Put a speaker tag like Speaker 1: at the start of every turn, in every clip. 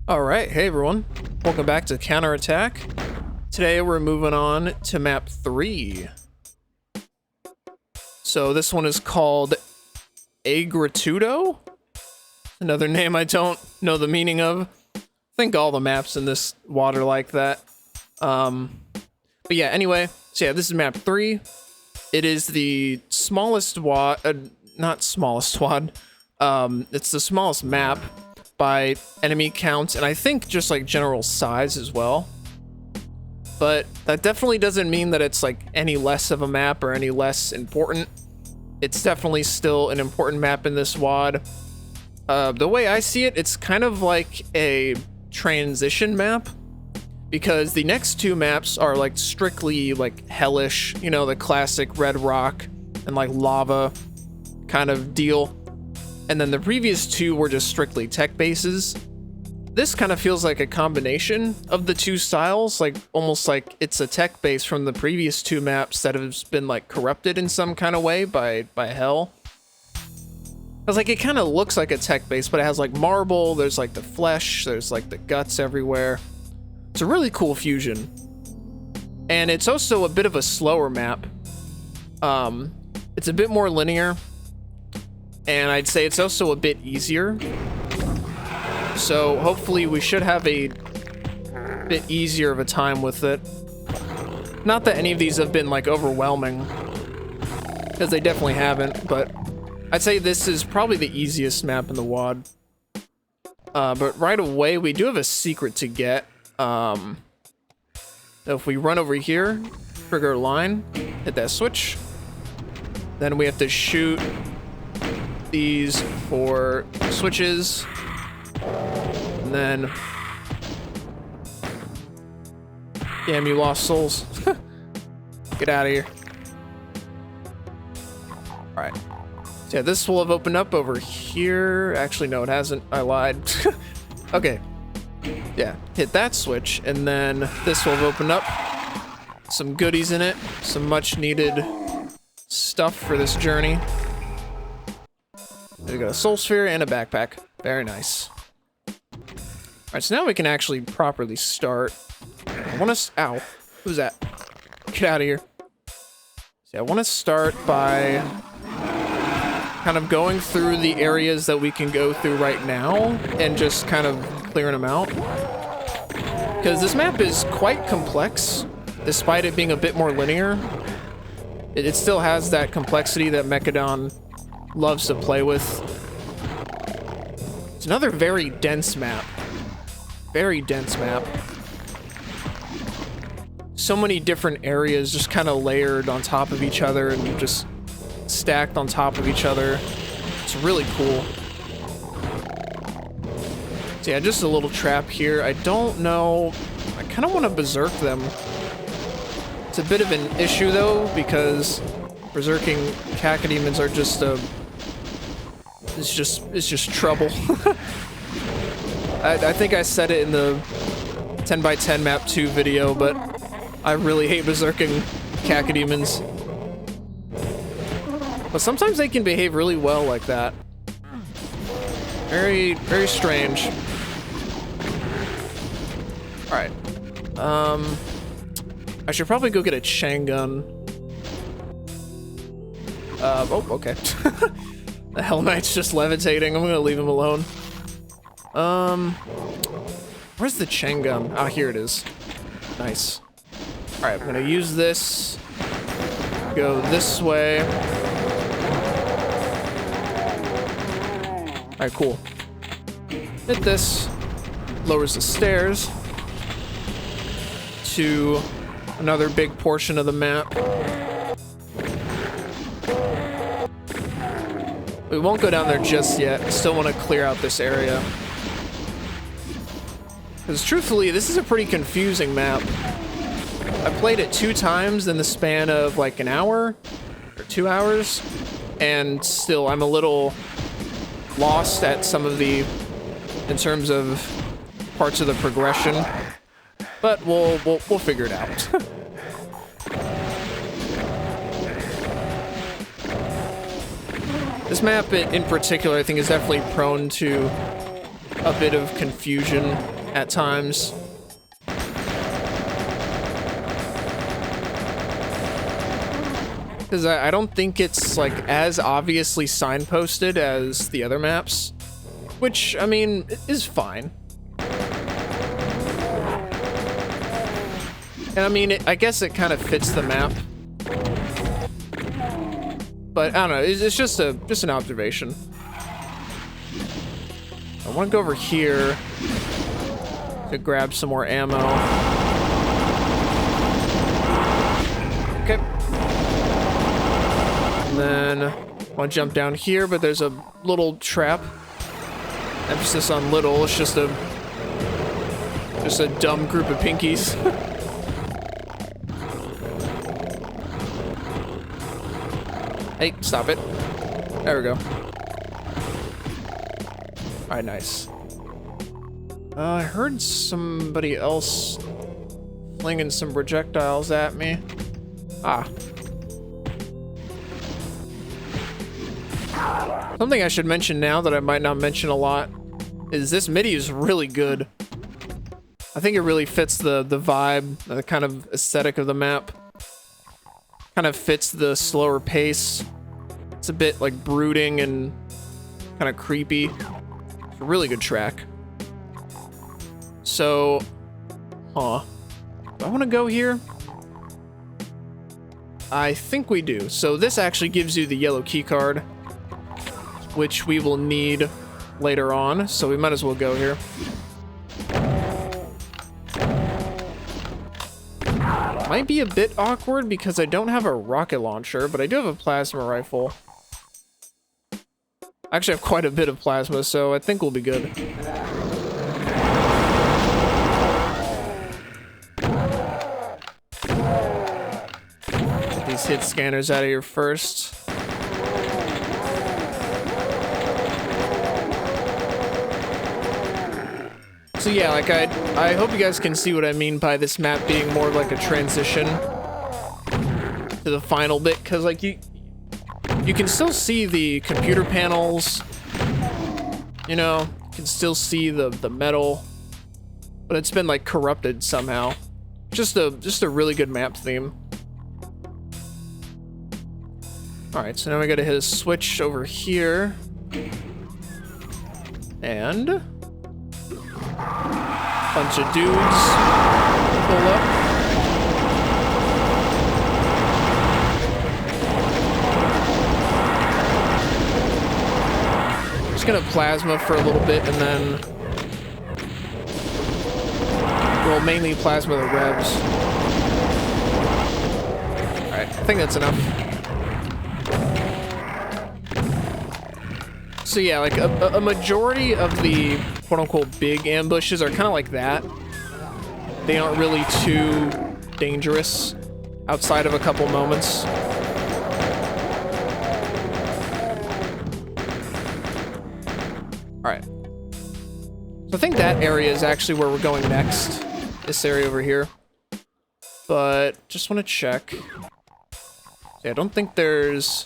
Speaker 1: Alright, hey everyone. Welcome back to Counterattack. Today we're moving on to map 3. So this one is called Aegritudo? Another name I don't know the meaning of. I think all the maps in this water like that. But yeah, anyway. So yeah, this is map 3. It is the smallest not smallest WAD. It's the smallest map by enemy count, and I think just like general size as well. But that definitely doesn't mean that it's like any less of a map or any less important. It's definitely still an important map in this WAD. The way I see it, it's kind of like a transition map, because the next two maps are like strictly like hellish, you know, the classic red rock and like lava kind of deal. And then the previous two were just strictly tech bases. This kind of feels like a combination of the two styles, like almost like it's a tech base from the previous two maps that has been like corrupted in some kind of way by hell. Because like it kind of looks like a tech base, but it has like marble, there's like the flesh, there's like the guts everywhere. It's a really cool fusion. And it's also a bit of a slower map. It's a bit more linear. And I'd say it's also a bit easier. So hopefully we should have a bit easier of a time with it. Not that any of these have been like overwhelming, because they definitely haven't, but I'd say this is probably the easiest map in the WAD. But right away we do have a secret to get. So if we run over here, trigger line, hit that switch, then we have to shoot these 4 switches, and then damn, you lost souls. Get out of here. All right, so yeah, this will have opened up over here. Actually, no, it hasn't. I lied. Okay, yeah, hit that switch, and then this will have opened up. Some goodies in it, some much needed stuff for this journey. We got a soul sphere and a backpack. Very nice. Alright, so now we can actually properly start. I want to... Ow. Who's that? Get out of here. So I want to start by kind of going through the areas that we can go through right now and just kind of clearing them out. Because this map is quite complex, despite it being a bit more linear. It still has that complexity that Mechadon loves to play with. It's another very dense map. Very dense map. So many different areas just kind of layered on top of each other and just stacked on top of each other. It's really cool. So yeah, just a little trap here. I don't know. I kind of want to berserk them. It's a bit of an issue though, because berserking cacodemons are just a... It's just trouble. I think I said it in the 10x10 map 2 video, but I really hate berserking cacodemons. But sometimes they can behave really well like that. Very, very strange. Alright. I should probably go get a chain gun. Oh, okay. The Hell Knight's just levitating. I'm gonna leave him alone. Where's the chain gun? Ah, here it is. Nice. Alright, I'm gonna use this. Go this way. Alright, cool. Hit this. Lowers the stairs to another big portion of the map. We won't go down there just yet. I still want to clear out this area. Because truthfully, this is a pretty confusing map. I played it 2 times in the span of like an hour or 2 hours, and still I'm a little lost at some of the, in terms of parts of the progression. But we'll figure it out. This map in particular, I think, is definitely prone to a bit of confusion at times. Because I don't think it's like as obviously signposted as the other maps, which I mean is fine. And I mean, I guess it kind of fits the map, but I don't know. It's just an observation. I want to go over here to grab some more ammo. Okay. And then I want to jump down here, but there's a little trap. Emphasis on little. It's just a dumb group of pinkies. Hey, stop it. There we go. Alright, nice. I heard somebody else flinging some projectiles at me. Ah. Something I should mention now that I might not mention a lot is this MIDI is really good. I think it really fits the vibe, the kind of aesthetic of the map. Kind of fits the slower pace. It's a bit like brooding and kind of creepy. It's a really good track. So, do I want to go here? I think we do. So this actually gives you the yellow key card, which we will need later on. So we might as well go here. Might be a bit awkward because I don't have a rocket launcher, but I do have a plasma rifle. I actually have quite a bit of plasma, so I think we'll be good. Get these hit scanners out of here first. So yeah, like I hope you guys can see what I mean by this map being more like a transition to the final bit, because like you can still see the computer panels, you know, you can still see the metal, but it's been like corrupted somehow. Just a really good map theme. All right, so now we gotta hit a switch over here, and bunch of dudes pull up. Just gonna plasma for a little bit and then, well, mainly plasma the revs. Alright, I think that's enough. So yeah, like a majority of the quote-unquote big ambushes are kind of like that. They aren't really too dangerous outside of a couple moments. Alright. So I think that area is actually where we're going next. This area over here. But just want to check. Yeah, I don't think there's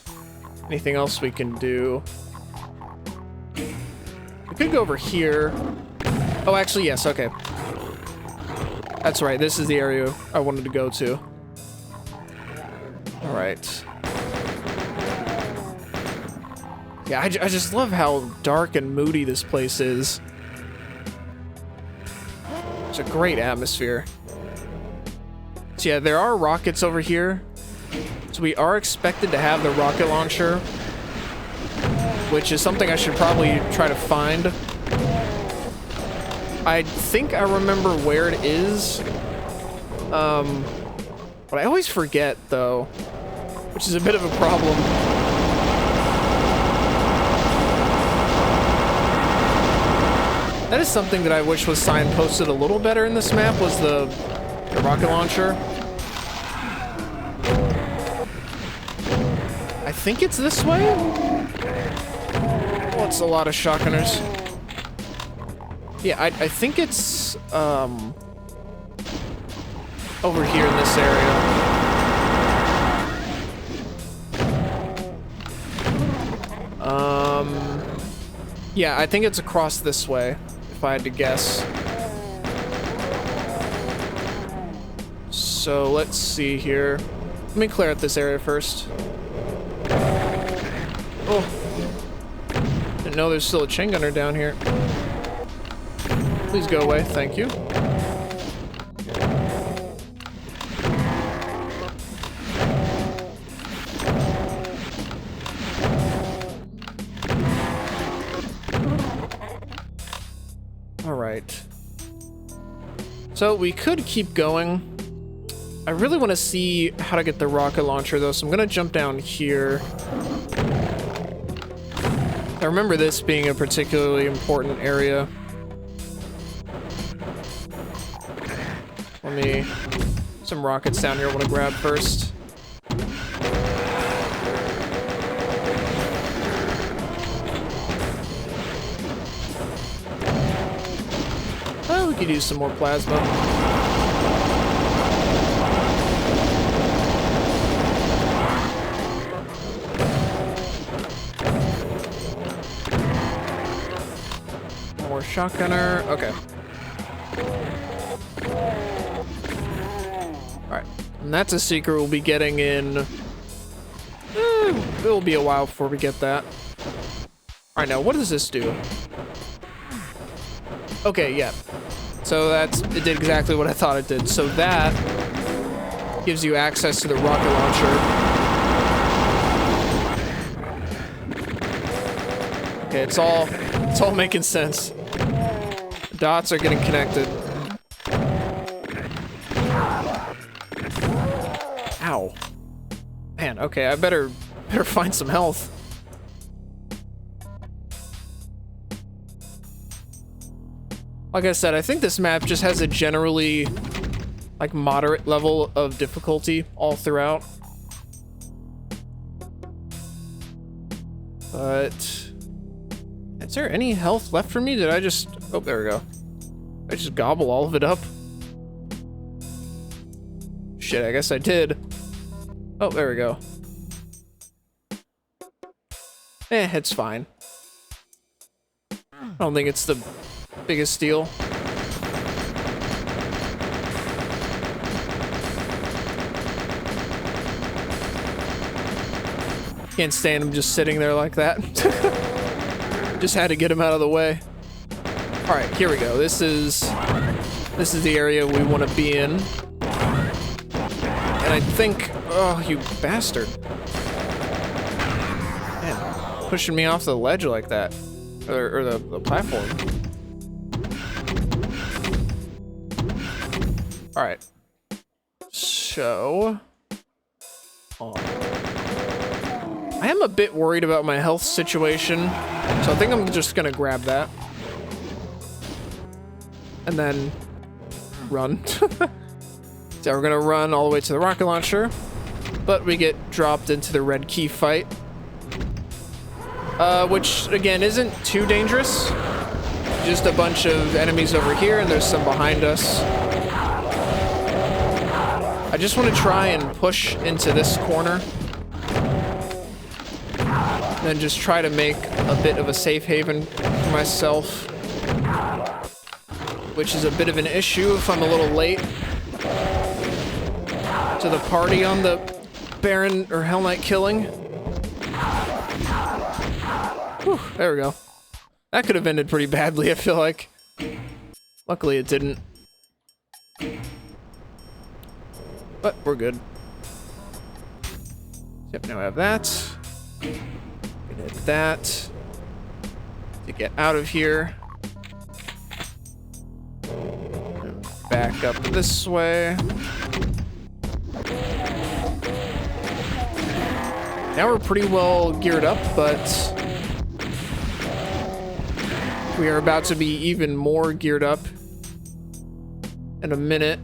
Speaker 1: anything else we can do. We could go over here. Oh, actually, yes, okay. That's right, this is the area I wanted to go to. Alright. Yeah, I just love how dark and moody this place is. It's a great atmosphere. So yeah, there are rockets over here. So we are expected to have the rocket launcher, which is something I should probably try to find. I think I remember where it is. But I always forget, though, which is a bit of a problem. That is something that I wish was signposted a little better in this map, was the rocket launcher. I think it's this way? Oh, it's a lot of shotgunners. Yeah, I think it's, over here in this area. Yeah, I think it's across this way, if I had to guess. So let's see here. Let me clear out this area first. Oh. Didn't know there's still a chain gunner down here. Please go away, thank you. Alright. So we could keep going. I really want to see how to get the rocket launcher though, so I'm gonna jump down here. I remember this being a particularly important area. Let me... some rockets down here I want to grab first. Oh, we could use some more plasma. More shotgunner. Okay. Alright. And that's a secret we'll be getting in... it'll be a while before we get that. Alright, now what does this do? Okay, yeah. So it did exactly what I thought it did. So that gives you access to the rocket launcher. Okay, it's all making sense. The dots are getting connected. Ow. Man, okay, I better find some health. Like I said, I think this map just has a generally, like, moderate level of difficulty all throughout. But... is there any health left for me? Did I just... oh, there we go. I just gobble all of it up. Shit, I guess I did. Oh, there we go. It's fine. I don't think it's the biggest deal. Can't stand him just sitting there like that. Just had to get him out of the way. All right, here we go. This is the area we want to be in. And I think, oh, you bastard. Man, pushing me off the ledge like that. Or the platform. All right. So, I am a bit worried about my health situation, so I think I'm just gonna grab that. And then run. So we're gonna run all the way to the rocket launcher, but we get dropped into the red key fight. Which, again, isn't too dangerous. Just a bunch of enemies over here, and there's some behind us. I just want to try and push into this corner. And then just try to make a bit of a safe haven for myself. Which is a bit of an issue if I'm a little late to the party on the Baron or Hell Knight killing. Whew, there we go. That could have ended pretty badly, I feel like. Luckily it didn't. But we're good. Yep, now I have that. Gonna hit that to get out of here. Back up this way. Now we're pretty well geared up, but we are about to be even more geared up in a minute.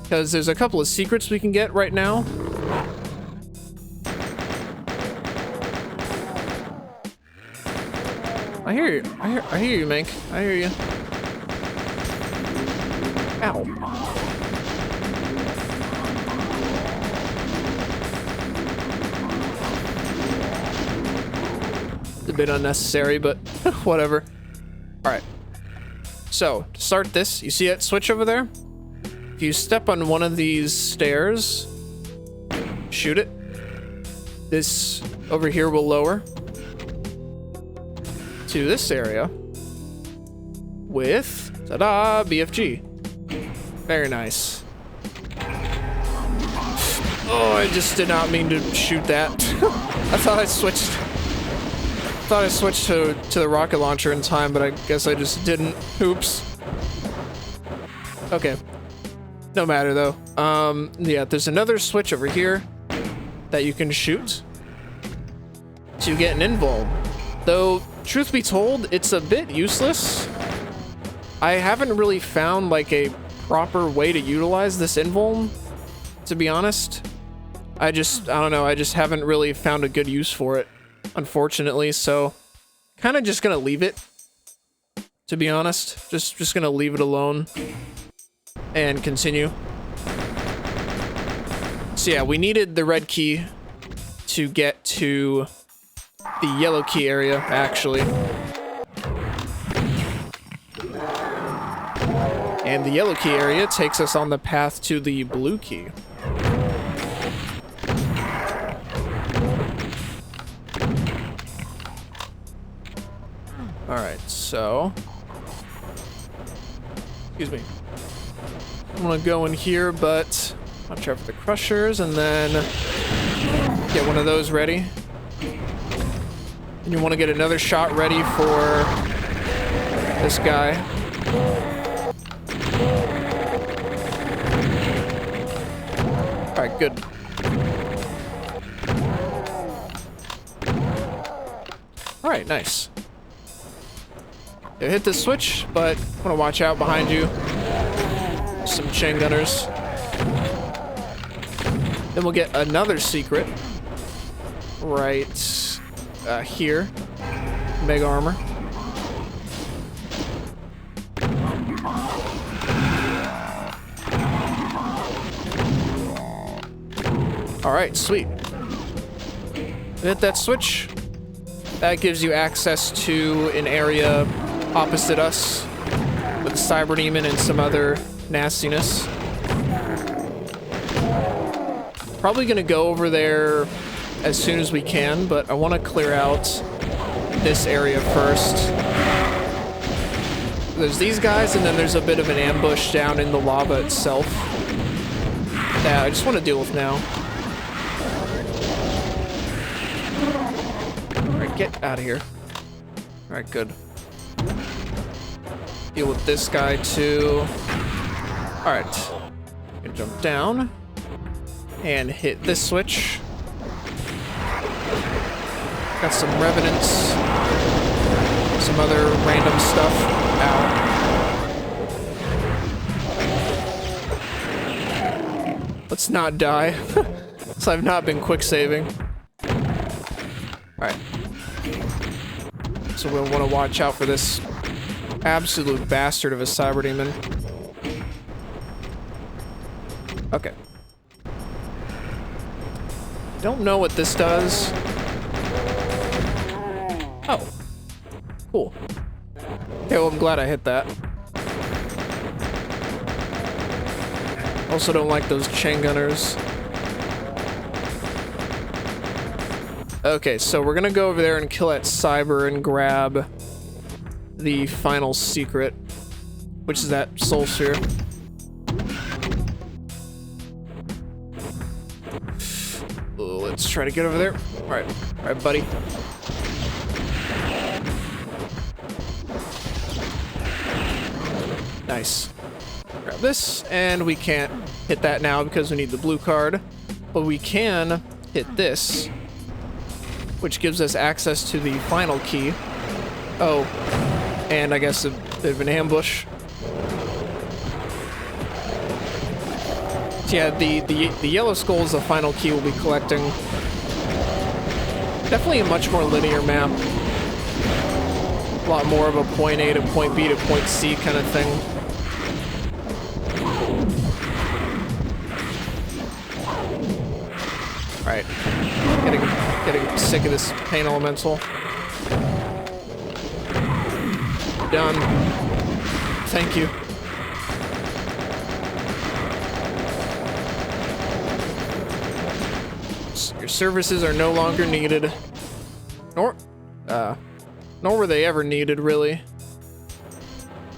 Speaker 1: Because there's a couple of secrets we can get right now. I hear you. I hear you, Mank. I hear you. Ow. It's a bit unnecessary, but whatever. Alright. So, to start this, you see that switch over there? If you step on one of these stairs, shoot it. This over here will lower to this area with, ta-da, BFG. Very nice. Oh, I just did not mean to shoot that. I thought I switched to the rocket launcher in time, but I guess I just didn't. Oops. Okay. No matter though. Yeah, there's another switch over here that you can shoot to get an invuln. Though, truth be told, it's a bit useless. I haven't really found like a proper way to utilize this invuln, to be honest. I don't know, I just haven't really found a good use for it, unfortunately, so kind of just gonna leave it, to be honest. Just gonna leave it alone and continue. So yeah, we needed the red key to get to the yellow key area, actually. And the yellow key area takes us on the path to the blue key. Alright, so... Excuse me. I'm gonna go in here, but watch out for the crushers, and then get one of those ready. And you want to get another shot ready for this guy. Alright, good. Alright, nice. You hit the switch, but I want to watch out behind you. Some chain gunners. Then we'll get another secret right here. Mega armor. Alright, sweet. Hit that switch. That gives you access to an area opposite us with a cyber demon and some other nastiness. Probably gonna go over there as soon as we can, but I want to clear out this area first. There's these guys, and then there's a bit of an ambush down in the lava itself that I just want to deal with now. Alright, get out of here. Alright, good. Deal with this guy too. Alright. Gonna jump down and hit this switch. Got some revenants. Some other random stuff. Ow. Let's not die. So I've not been quick saving. Alright. So we'll want to watch out for this absolute bastard of a cyber demon. Okay. Don't know what this does. Oh. Cool. Okay, well, I'm glad I hit that. Also don't like those chain gunners. Okay, so we're gonna go over there and kill that cyber and grab the final secret, which is that soul sphere. Let's try to get over there. Alright, buddy. Nice. Grab this, and we can't hit that now because we need the blue card, but we can hit this, which gives us access to the final key. Oh, and I guess a bit of an ambush. So yeah, the yellow skull is the final key we'll be collecting. Definitely a much more linear map. A lot more of a point A to point B to point C kind of thing. Alright. Getting sick of this pain elemental. done. Thank you. Your services are no longer needed. Nor were they ever needed, really.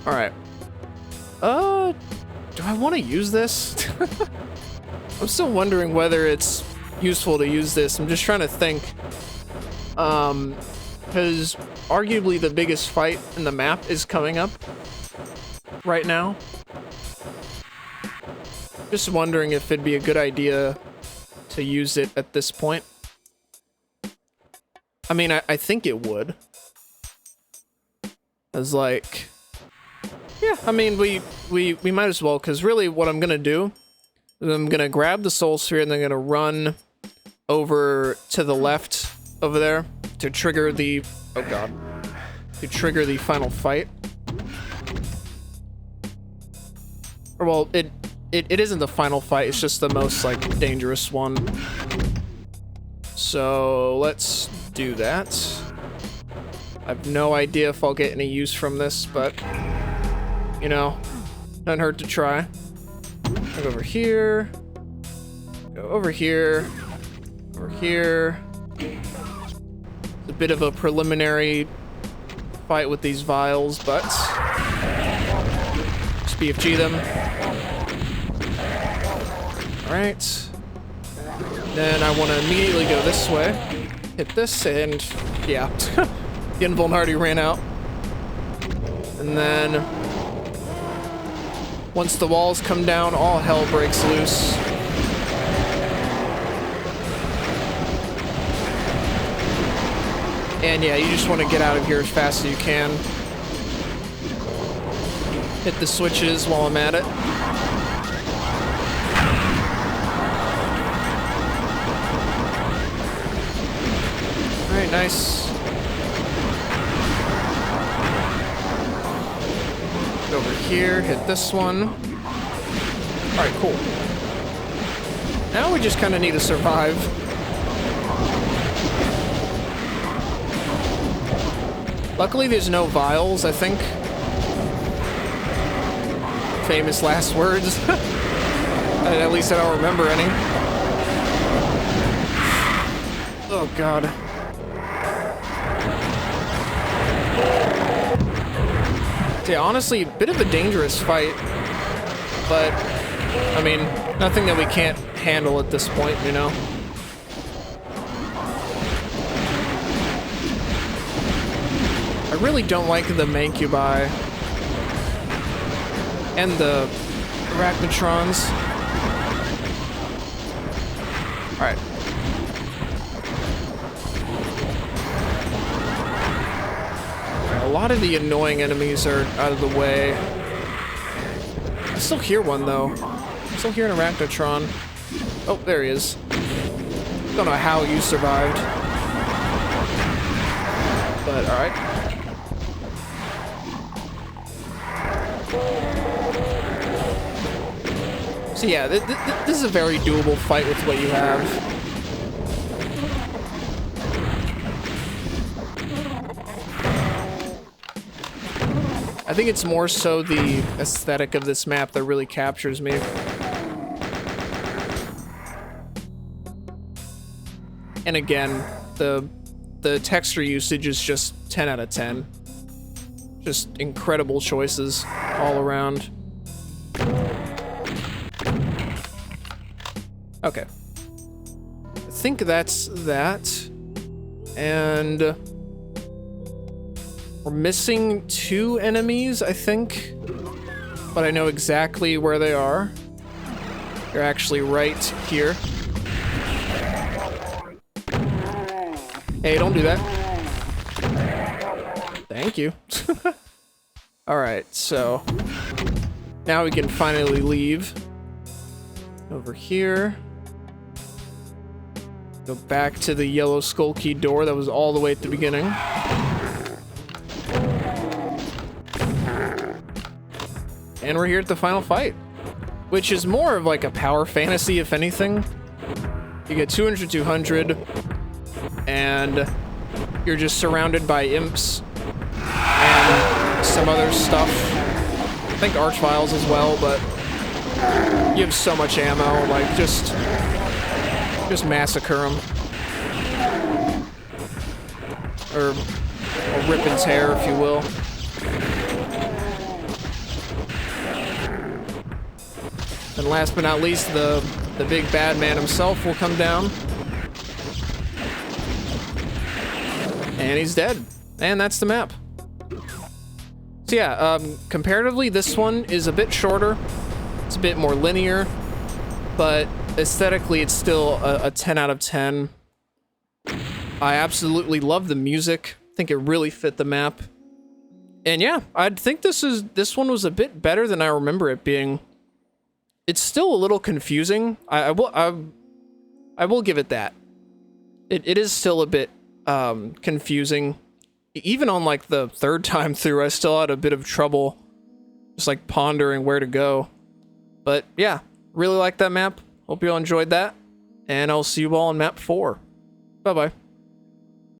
Speaker 1: Alright. Do I want to use this? I'm still wondering whether it's useful to use this. I'm just trying to think. Because arguably the biggest fight in the map is coming up right now. Just wondering if it'd be a good idea to use it at this point. I mean, I think it would. As like, yeah, I mean, we might as well, because really what I'm gonna do is I'm gonna grab the soul sphere and then I'm gonna run over to the left over there to trigger the, oh god, to trigger the final fight. Or well, it isn't the final fight, it's just the most like dangerous one. So let's do that. I have no idea if I'll get any use from this, but you know, doesn't hurt to try. Go over here. Go over here. Over here. It's a bit of a preliminary fight with these vials, but just BFG them. Alright. Then I want to immediately go this way. Hit this, and yeah. The invuln already ran out. And then once the walls come down, all hell breaks loose. And yeah, you just want to get out of here as fast as you can. Hit the switches while I'm at it. Alright, nice. Over here, hit this one. Alright, cool. Now we just kind of need to survive. Luckily there's no vials, I think. Famous last words. At least I don't remember any. Oh god. Yeah, honestly, a bit of a dangerous fight, but, I mean, nothing that we can't handle at this point, you know? I really don't like the Mancubi and the Arachnotrons. Alright. A lot of the annoying enemies are out of the way. I still hear one, though. I still hear an Arachnotron. Oh, there he is. Don't know how you survived. But, alright. So yeah, this is a very doable fight with what you have. I think it's more so the aesthetic of this map that really captures me. And again, the texture usage is just 10 out of 10. Just incredible choices all around. Okay. I think that's that. And we're missing 2 enemies, I think. But I know exactly where they are. They're actually right here. Hey, don't do that. Thank you. Alright, so now we can finally leave. Over here. Go back to the yellow skull key door that was all the way at the beginning. And we're here at the final fight, which is more of like a power fantasy, if anything. You get 200, and you're just surrounded by imps and some other stuff. I think Archviles as well, but you have so much ammo, like, just massacre them. Or rip and tear, if you will. And last but not least, the big bad man himself will come down. And he's dead. And that's the map. So yeah, comparatively, this one is a bit shorter. It's a bit more linear. But aesthetically, it's still a 10 out of 10. I absolutely love the music. I think it really fit the map. And yeah, I think this one was a bit better than I remember it being. It's still a little confusing. I will give it that. It is still a bit confusing. Even on like the third time through, I still had a bit of trouble just like pondering where to go. But yeah, really like that map. Hope you all enjoyed that. And I'll see you all on map 4. Bye-bye.